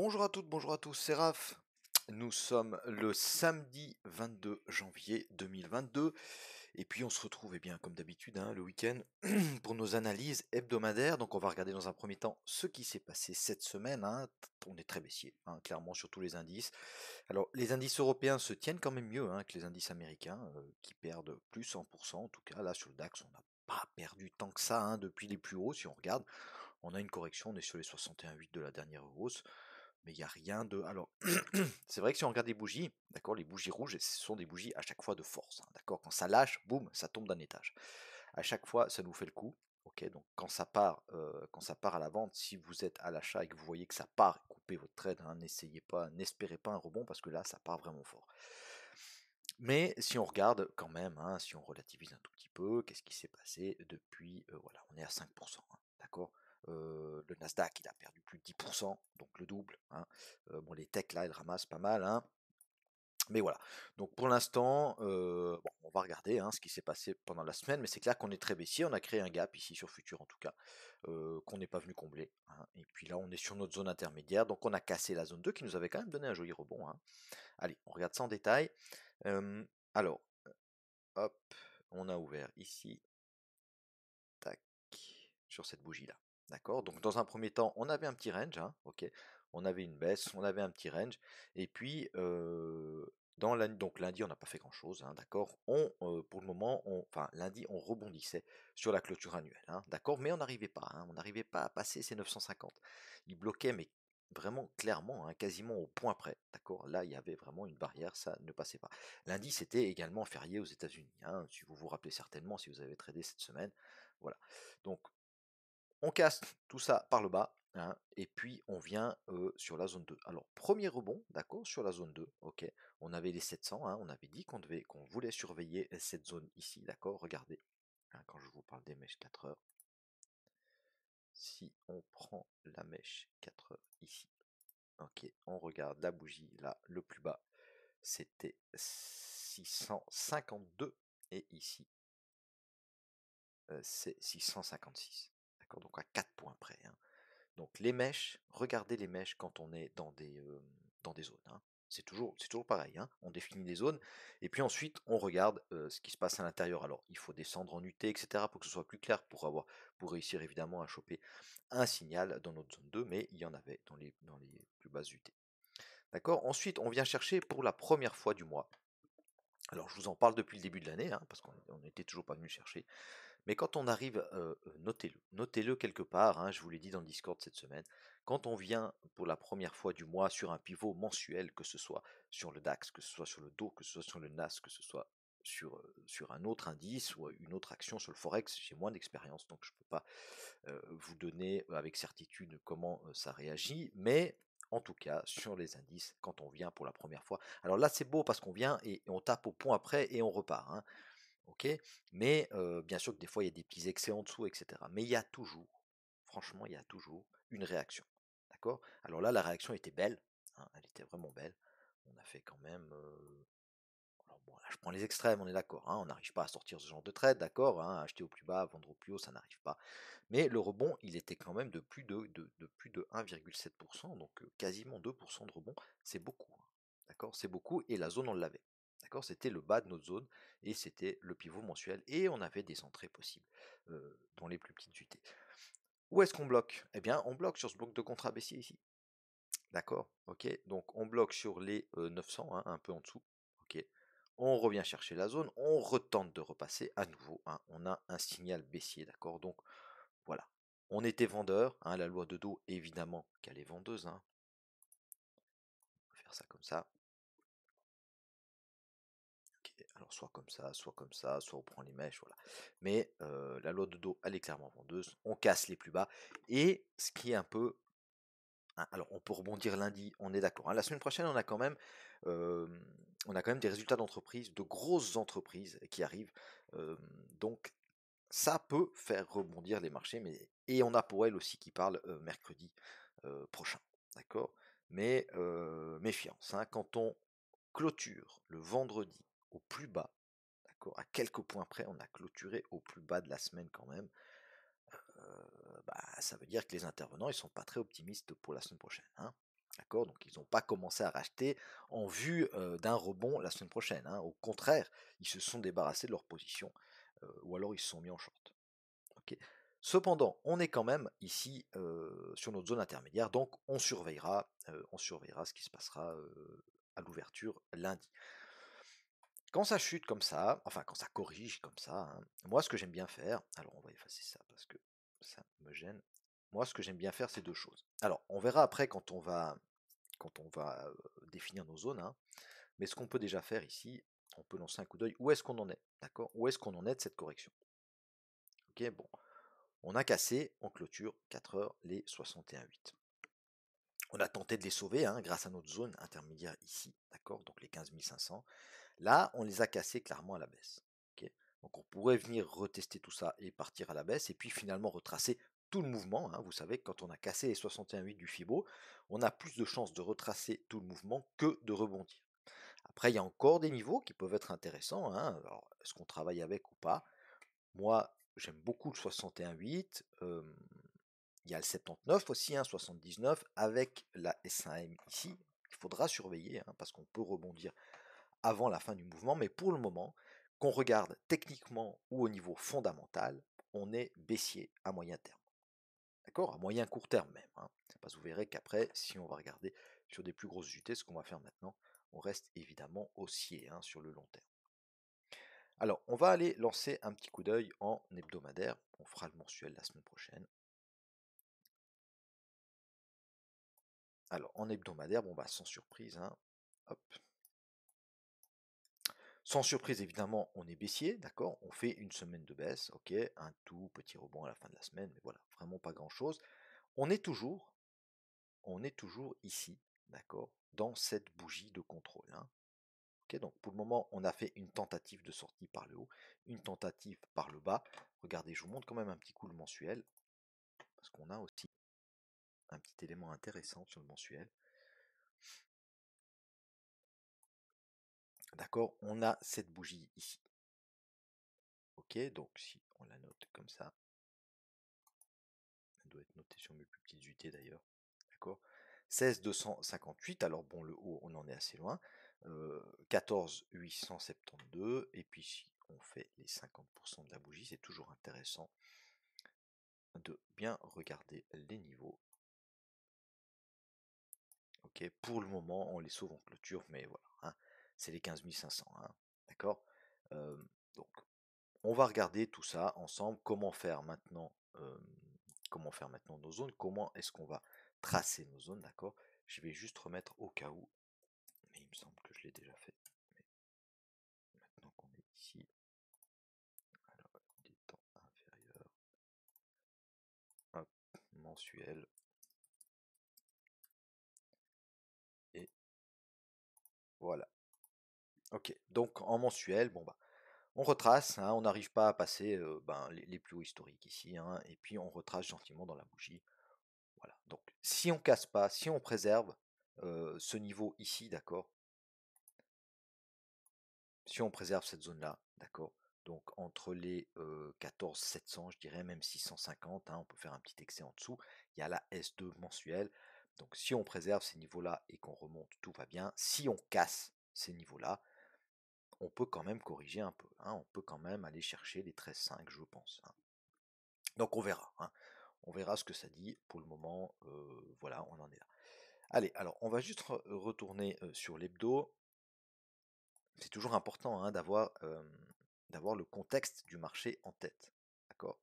Bonjour à toutes, bonjour à tous, c'est Raph. Nous sommes le samedi 22 janvier 2022 et puis on se retrouve bien comme d'habitude le week-end pour nos analyses hebdomadaires. Donc on va regarder dans un premier temps ce qui s'est passé cette semaine. On est très baissier, clairement sur tous les indices. Alors les indices européens se tiennent quand même mieux que les indices américains qui perdent plus 100%. En tout cas là sur le DAX on n'a pas perdu tant que ça depuis les plus hauts. Si on regarde, on a une correction, on est sur les 61,8 de la dernière hausse. Mais il n'y a rien de. Alors, c'est vrai que si on regarde les bougies, d'accord, les bougies rouges, ce sont des bougies à chaque fois de force, d'accord. Quand ça lâche, boum, ça tombe d'un étage. À chaque fois, ça nous fait le coup. Ok, donc quand ça part à la vente, si vous êtes à l'achat et que vous voyez que ça part, coupez votre trade, n'essayez pas, n'espérez pas un rebond parce que là, ça part vraiment fort. Mais si on regarde quand même, si on relativise un tout petit peu, qu'est-ce qui s'est passé depuis, voilà, on est à 5%, d'accord. Le Nasdaq, il a perdu plus de 10%, donc le double. Bon, les techs là, elles ramassent pas mal, mais voilà. Donc pour l'instant, bon, on va regarder ce qui s'est passé pendant la semaine, mais c'est clair qu'on est très baissier. On a créé un gap ici sur Futur en tout cas, qu'on n'est pas venu combler. Et puis là, on est sur notre zone intermédiaire, donc on a cassé la zone 2 qui nous avait quand même donné un joli rebond. Allez, on regarde ça en détail. Euh, alors, hop, on a ouvert ici, tac, sur cette bougie-là. D'accord. Donc dans un premier temps, on avait un petit range, ok. On avait une baisse, on avait un petit range, et puis donc lundi, on n'a pas fait grand-chose, d'accord. Pour le moment, enfin lundi, on rebondissait sur la clôture annuelle, d'accord. Mais on n'arrivait pas à passer ces 950. Il bloquait, mais vraiment clairement, quasiment au point près, d'accord. Là, il y avait vraiment une barrière, ça ne passait pas. Lundi, c'était également férié aux États-Unis, si vous vous rappelez certainement, si vous avez tradé cette semaine, voilà. Donc on casse tout ça par le bas, et puis on vient sur la zone 2. Alors, premier rebond, d'accord, sur la zone 2, ok. On avait les 700, on avait dit qu'on voulait surveiller cette zone ici, d'accord. Regardez, quand je vous parle des mèches 4 heures, si on prend la mèche 4 heures ici, ok, on regarde la bougie, là, le plus bas, c'était 652, et ici, c'est 656, d'accord, donc à 4 points près. Donc les mèches, regardez les mèches quand on est dans des zones. C'est toujours pareil. On définit des zones et puis ensuite on regarde ce qui se passe à l'intérieur. Alors il faut descendre en UT, etc. pour que ce soit plus clair, pour réussir évidemment à choper un signal dans notre zone 2, mais il y en avait dans les plus basses UT. D'accord. Ensuite on vient chercher pour la première fois du mois. Alors je vous en parle depuis le début de l'année, parce qu'on n'était toujours pas venu chercher. Mais quand on arrive, notez-le quelque part, je vous l'ai dit dans le Discord cette semaine, quand on vient pour la première fois du mois sur un pivot mensuel, que ce soit sur le DAX, que ce soit sur le DO, que ce soit sur le NAS, que ce soit sur un autre indice ou une autre action sur le Forex, j'ai moins d'expérience, donc je ne peux pas vous donner avec certitude comment ça réagit, mais en tout cas sur les indices, quand on vient pour la première fois, alors là c'est beau parce qu'on vient et on tape au point après et on repart, ok, mais bien sûr que des fois il y a des petits excès en dessous, etc. Mais il y a toujours, franchement, il y a toujours une réaction. D'accord. Alors là, la réaction était belle, elle était vraiment belle. On a fait quand même. Alors bon, là, je prends les extrêmes, on est d'accord. On n'arrive pas à sortir ce genre de trade, d'accord. Acheter au plus bas, vendre au plus haut, ça n'arrive pas. Mais le rebond, il était quand même de plus de 1,7%, donc quasiment 2% de rebond. C'est beaucoup, d'accord. C'est beaucoup, et la zone, on l'avait. D'accord, c'était le bas de notre zone et c'était le pivot mensuel et on avait des entrées possibles dans les plus petites UT. Où est-ce qu'on bloque? Eh bien, on bloque sur ce bloc de contrat baissier ici. D'accord, ok. Donc on bloque sur les 900, un peu en dessous. Ok. On revient chercher la zone, on retente de repasser à nouveau. On a un signal baissier, d'accord. Donc voilà. On était vendeur, la loi de dos évidemment qu'elle est vendeuse. On va faire ça comme ça. Alors soit comme ça, soit comme ça, soit on prend les mèches, voilà. Mais la loi de dos, elle est clairement vendeuse. On casse les plus bas. Et ce qui est un peu... alors on peut rebondir lundi, on est d'accord. La semaine prochaine, euh, on a quand même des résultats d'entreprise, de grosses entreprises qui arrivent. Donc ça peut faire rebondir les marchés. Et on a Powell aussi qui parle mercredi prochain. D'accord. Mais méfiance. Quand on clôture le vendredi au plus bas, à quelques points près, on a clôturé au plus bas de la semaine quand même. Ça veut dire que les intervenants ils sont pas très optimistes pour la semaine prochaine. D'accord? Donc ils n'ont pas commencé à racheter en vue d'un rebond la semaine prochaine, hein. Au contraire, ils se sont débarrassés de leur position, ou alors ils se sont mis en short. Ok. Cependant, on est quand même ici sur notre zone intermédiaire, donc on surveillera ce qui se passera à l'ouverture lundi. Quand ça chute comme ça, enfin quand ça corrige comme ça, hein, moi ce que j'aime bien faire, alors on va effacer ça parce que ça me gêne. Moi ce que j'aime bien faire, c'est deux choses. Alors on verra après quand on va définir nos zones, hein, mais ce qu'on peut déjà faire ici, on peut lancer un coup d'œil. Où est-ce qu'on en est, d'accord? Où est-ce qu'on en est de cette correction? Ok, bon, on a cassé en clôture 4 heures les 61,8. On a tenté de les sauver hein, grâce à notre zone intermédiaire ici, d'accord? Donc les 15 500. Là, on les a cassés clairement à la baisse. Ok. Donc on pourrait venir retester tout ça et partir à la baisse, et puis finalement retracer tout le mouvement, hein. Vous savez que quand on a cassé les 61,8 du Fibo, on a plus de chances de retracer tout le mouvement que de rebondir. Après, il y a encore des niveaux qui peuvent être intéressants, hein. Alors, est-ce qu'on travaille avec ou pas? Moi, j'aime beaucoup le 61,8. Il y a le 79 aussi, hein, 79, avec la S1M ici. Il faudra surveiller, hein, parce qu'on peut rebondir avant la fin du mouvement, mais pour le moment, qu'on regarde techniquement ou au niveau fondamental, on est baissier à moyen terme. D'accord? À moyen court terme même, hein. Parce que vous verrez qu'après, si on va regarder sur des plus grosses unités, ce qu'on va faire maintenant, on reste évidemment haussier hein, sur le long terme. Alors, on va aller lancer un petit coup d'œil en hebdomadaire. On fera le mensuel la semaine prochaine. Alors, en hebdomadaire, bon bah sans surprise, hein. Hop. Sans surprise, évidemment, on est baissier, d'accord? On fait une semaine de baisse, ok? Un tout petit rebond à la fin de la semaine, mais voilà, vraiment pas grand-chose. On est toujours, on est toujours ici, d'accord? Dans cette bougie de contrôle, hein. Ok, donc pour le moment, on a fait une tentative de sortie par le haut, une tentative par le bas. Regardez, je vous montre quand même un petit coup le mensuel, parce qu'on a aussi un petit élément intéressant sur le mensuel. D'accord? On a cette bougie ici. Ok, donc si on la note comme ça, elle doit être notée sur mes plus petites unités d'ailleurs. D'accord? 16 258, alors bon, le haut, on en est assez loin. 14 872, et puis si on fait les 50% de la bougie, c'est toujours intéressant de bien regarder les niveaux. Ok, pour le moment, on les sauve en clôture, mais voilà, hein, c'est les 15 500, hein, d'accord? Euh, donc, on va regarder tout ça ensemble, comment faire maintenant nos zones, comment est-ce qu'on va tracer nos zones, d'accord? Je vais juste remettre au cas où, mais il me semble que je l'ai déjà fait. Mais maintenant qu'on est ici, alors des temps inférieurs, hop, mensuel, et voilà. Ok, donc en mensuel, bon bah, on retrace, hein, on n'arrive pas à passer les plus hauts historiques ici, hein, et puis on retrace gentiment dans la bougie. Voilà. Donc si on casse pas, si on préserve ce niveau ici, d'accord, si on préserve cette zone-là, d'accord, donc entre les 14 700, je dirais même 650, hein, on peut faire un petit excès en dessous, il y a la S2 mensuelle, donc si on préserve ces niveaux-là et qu'on remonte, tout va bien. Si on casse ces niveaux-là, on peut quand même corriger un peu, hein, on peut quand même aller chercher les 13,5, je pense, hein. Donc on verra, hein. On verra ce que ça dit. Pour le moment, voilà, on en est là. Allez, alors on va juste retourner sur l'hebdo. C'est toujours important hein, d'avoir le contexte du marché en tête. D'accord?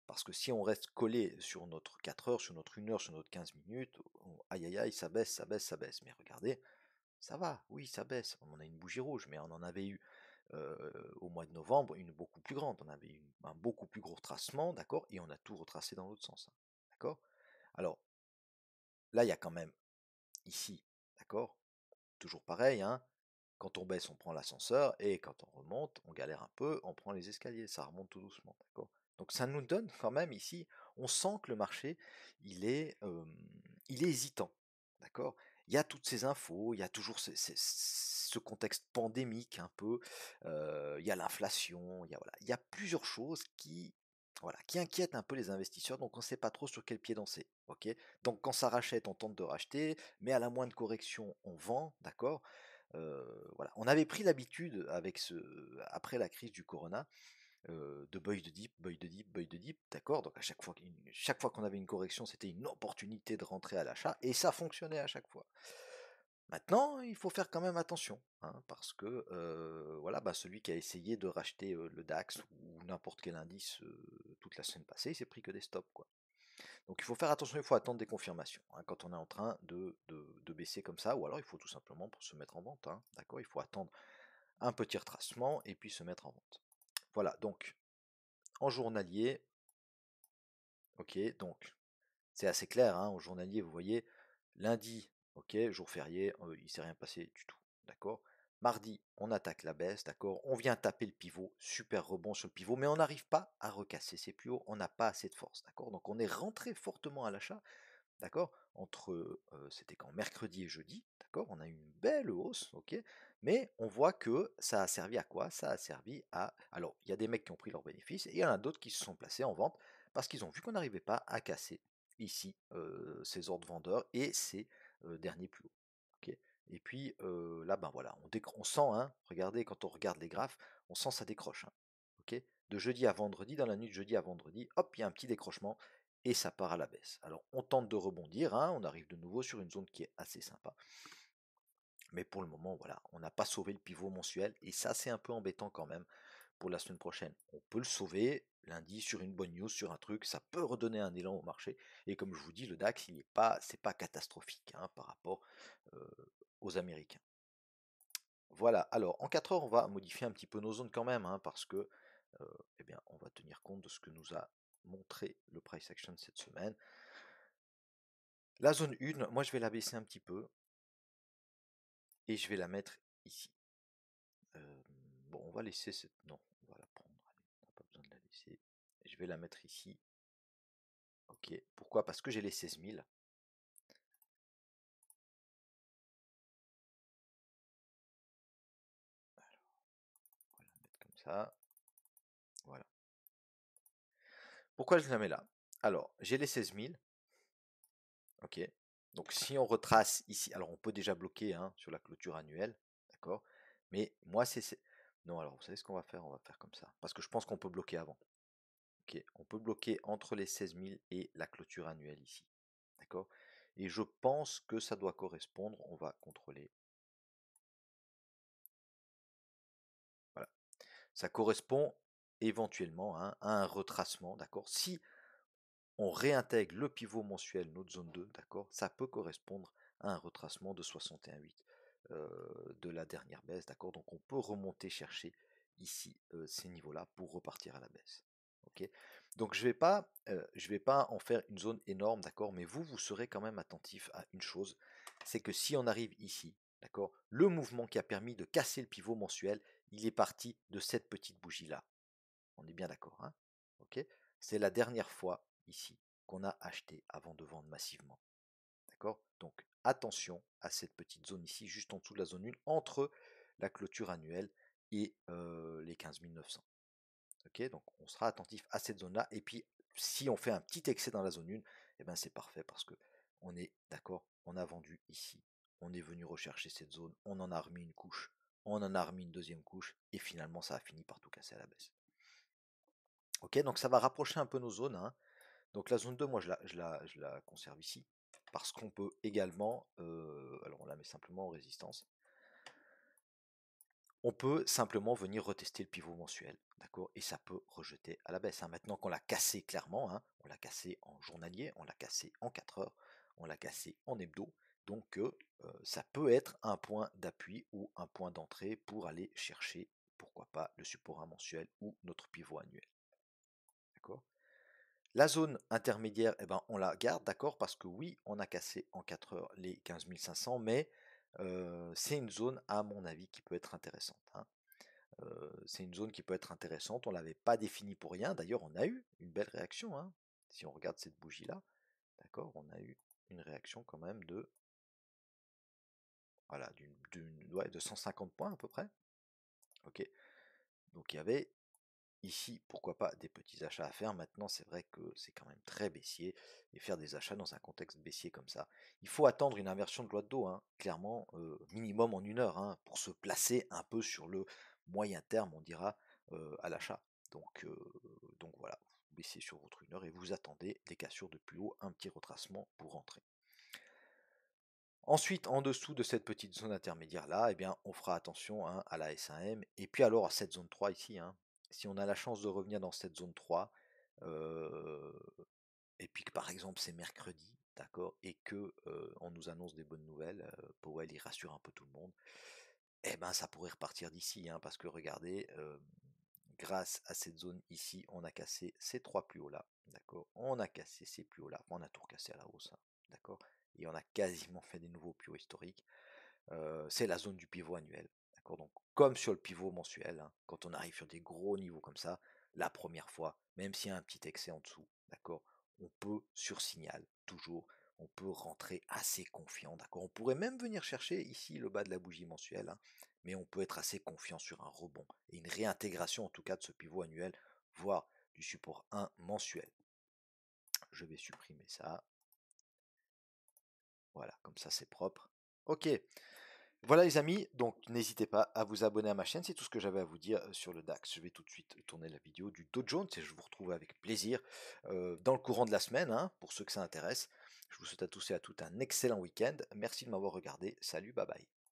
Parce que si on reste collé sur notre 4 heures, sur notre 1 heure, sur notre 15 minutes, aïe aïe aïe, ça baisse, ça baisse, ça baisse. Mais regardez, ça va, oui, ça baisse. On en a une bougie rouge, mais on en avait eu au mois de novembre une beaucoup plus grande. On avait eu un beaucoup plus gros retracement, d'accord? Et on a tout retracé dans l'autre sens, hein, d'accord? Alors, là, il y a quand même ici, d'accord? Toujours pareil, hein? Quand on baisse, on prend l'ascenseur, et quand on remonte, on galère un peu, on prend les escaliers, ça remonte tout doucement, d'accord? Donc ça nous donne quand même ici, on sent que le marché, il est, euh, il est hésitant, d'accord? Il y a toutes ces infos, il y a toujours ce contexte pandémique un peu, il y a l'inflation, il y a, voilà, il y a plusieurs choses qui Voilà, qui inquiète un peu les investisseurs, donc on ne sait pas trop sur quel pied danser. Ok, donc quand ça rachète, on tente de racheter, mais à la moindre correction, on vend, d'accord. Voilà, on avait pris l'habitude après la crise du Corona, de buy de deep, buy de deep, buy de deep, d'accord. Donc à chaque fois qu'on avait une correction, c'était une opportunité de rentrer à l'achat, et ça fonctionnait à chaque fois. Maintenant, il faut faire quand même attention, hein, parce que voilà, bah, celui qui a essayé de racheter le DAX ou n'importe quel indice toute la semaine passée, il s'est pris que des stops, quoi. Donc il faut faire attention, il faut attendre des confirmations hein, quand on est en train de baisser comme ça, ou alors il faut tout simplement pour se mettre en vente, hein, d'accord. Il faut attendre un petit retracement et puis se mettre en vente. Voilà, donc en journalier, ok, donc c'est assez clair, hein, au journalier, vous voyez, lundi, ok, jour férié, il ne s'est rien passé du tout, d'accord. Mardi, on attaque la baisse, d'accord, on vient taper le pivot, super rebond sur le pivot, mais on n'arrive pas à recasser ces plus hauts, on n'a pas assez de force, d'accord. Donc on est rentré fortement à l'achat, d'accord, entre, c'était quand mercredi et jeudi, d'accord, on a eu une belle hausse, ok, mais on voit que ça a servi à quoi? Ça a servi à, alors il y a des mecs qui ont pris leurs bénéfices, et il y en a d'autres qui se sont placés en vente, parce qu'ils ont vu qu'on n'arrivait pas à casser ici ces ordres vendeurs et ces derniers plus hauts, ok. Et puis là, ben voilà, on sent, hein, regardez, quand on regarde les graphes, on sent ça décroche, hein, ok, de jeudi à vendredi, dans la nuit de jeudi à vendredi, hop, il y a un petit décrochement, et ça part à la baisse. Alors on tente de rebondir, hein, on arrive de nouveau sur une zone qui est assez sympa. Mais pour le moment, voilà, on n'a pas sauvé le pivot mensuel, et ça c'est un peu embêtant quand même pour la semaine prochaine. On peut le sauver lundi sur une bonne news, sur un truc, ça peut redonner un élan au marché. Et comme je vous dis, le DAX, c'est pas catastrophique hein, par rapport euh, aux Américains. Voilà, alors en 4 heures, on va modifier un petit peu nos zones quand même, hein, parce que eh bien, on va tenir compte de ce que nous a montré le price action cette semaine. La zone 1, moi je vais la baisser un petit peu et je vais la mettre ici. Bon, on va laisser cette. Non, on va la prendre. Allez, on n'a pas besoin de la laisser. Je vais la mettre ici. Ok. Pourquoi? Parce que j'ai les 16 000. Alors, on va la mettre comme ça. Voilà. Pourquoi je la mets là? Alors, j'ai les 16 000. Ok. Donc, si on retrace ici, alors on peut déjà bloquer hein, sur la clôture annuelle. D'accord. Mais moi, c'est. Non, alors vous savez ce qu'on va faire? On va faire comme ça. Parce que je pense qu'on peut bloquer avant. Ok. On peut bloquer entre les 16 000 et la clôture annuelle ici. D'accord. Et je pense que ça doit correspondre. On va contrôler. Voilà. Ça correspond éventuellement hein, à un retracement, d'accord. Si on réintègre le pivot mensuel, notre zone 2, d'accord, ça peut correspondre à un retracement de 61,8 de la dernière baisse, d'accord. Donc on peut remonter chercher ici ces niveaux-là pour repartir à la baisse. Ok. Donc je vais pas en faire une zone énorme, d'accord, mais vous serez quand même attentif à une chose, c'est que si on arrive ici, d'accord, le mouvement qui a permis de casser le pivot mensuel, il est parti de cette petite bougie-là. On est bien d'accord, hein? Ok. C'est la dernière fois ici qu'on a acheté avant de vendre massivement. D'accord. Donc attention à cette petite zone ici, juste en dessous de la zone 1, entre la clôture annuelle et les 15 900. Ok, donc on sera attentif à cette zone-là. Et puis si on fait un petit excès dans la zone 1, eh ben c'est parfait parce que on est d'accord, on a vendu ici, on est venu rechercher cette zone, on en a remis une couche, on en a remis une deuxième couche, et finalement ça a fini par tout casser à la baisse. Ok, donc ça va rapprocher un peu nos zones, hein. Donc la zone 2, moi je la conserve ici, parce qu'on peut également, alors on la met simplement en résistance, on peut simplement venir retester le pivot mensuel, d'accord, et ça peut rejeter à la baisse, hein. Maintenant qu'on l'a cassé clairement, hein, on l'a cassé en journalier, on l'a cassé en 4 heures, on l'a cassé en hebdo, donc ça peut être un point d'appui ou un point d'entrée pour aller chercher, pourquoi pas, le support mensuel ou notre pivot annuel, d'accord. La zone intermédiaire, eh ben, on la garde, d'accord, parce que oui, on a cassé en 4 heures les 15 500, mais c'est une zone, à mon avis, qui peut être intéressante, hein. C'est une zone qui peut être intéressante, on ne l'avait pas définie pour rien, d'ailleurs on a eu une belle réaction, hein. Si on regarde cette bougie-là, d'accord, on a eu une réaction quand même de, voilà, ouais, de 150 points à peu près, ok, donc il y avait ici, pourquoi pas des petits achats à faire. Maintenant, c'est vrai que c'est quand même très baissier, et faire des achats dans un contexte baissier comme ça. Il faut attendre une inversion de loi de dos, hein, clairement, minimum en 1 heure, hein, pour se placer un peu sur le moyen terme, on dira, à l'achat. Donc voilà, vous baissez sur votre 1 heure et vous attendez des cassures de plus haut, un petit retracement pour rentrer. Ensuite, en dessous de cette petite zone intermédiaire là, eh bien, on fera attention, hein, à la S1M, et puis alors à cette zone 3 ici, hein. Si on a la chance de revenir dans cette zone 3, euh, et puis que par exemple c'est mercredi, d'accord, et que on nous annonce des bonnes nouvelles, Powell il rassure un peu tout le monde, eh ben ça pourrait repartir d'ici, hein, parce que regardez, grâce à cette zone ici, on a cassé ces 3 plus hauts là, d'accord, on a cassé ces plus hauts là, on a tout recassé à la hausse, hein, d'accord, et on a quasiment fait des nouveaux plus hauts historiques. C'est la zone du pivot annuel, d'accord, donc comme sur le pivot mensuel, hein, quand on arrive sur des gros niveaux comme ça, la première fois, même s'il y a un petit excès en dessous, d'accord, on peut sur signal, toujours, on peut rentrer assez confiant, d'accord, on pourrait même venir chercher ici le bas de la bougie mensuelle, hein, mais on peut être assez confiant sur un rebond et une réintégration en tout cas de ce pivot annuel, voire du support 1 mensuel. Je vais supprimer ça. Voilà, comme ça c'est propre. Ok, voilà les amis, donc n'hésitez pas à vous abonner à ma chaîne, c'est tout ce que j'avais à vous dire sur le DAX. Je vais tout de suite tourner la vidéo du Dow Jones et je vous retrouve avec plaisir dans le courant de la semaine, hein, pour ceux que ça intéresse. Je vous souhaite à tous et à toutes un excellent week-end. Merci de m'avoir regardé. Salut, bye bye.